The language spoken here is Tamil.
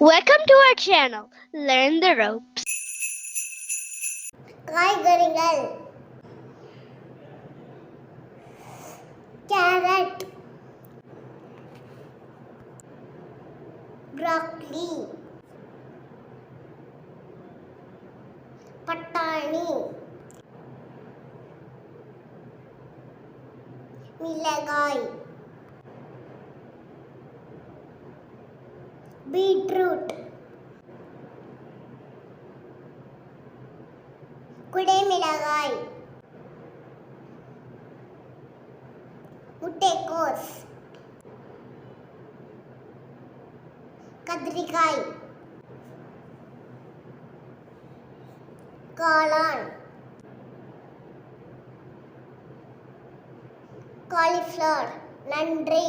Welcome to our channel, Learn the Ropes. காய்கறிகள் கேரட், ப்ரோக்கோலி, பட்டாணி, மிளகாய், பீட்ரூட், குடைமிளகாய், முட்டைக்கோஸ், கத்திரிக்காய், காளான், காலிஃப்ளவர். நன்றி.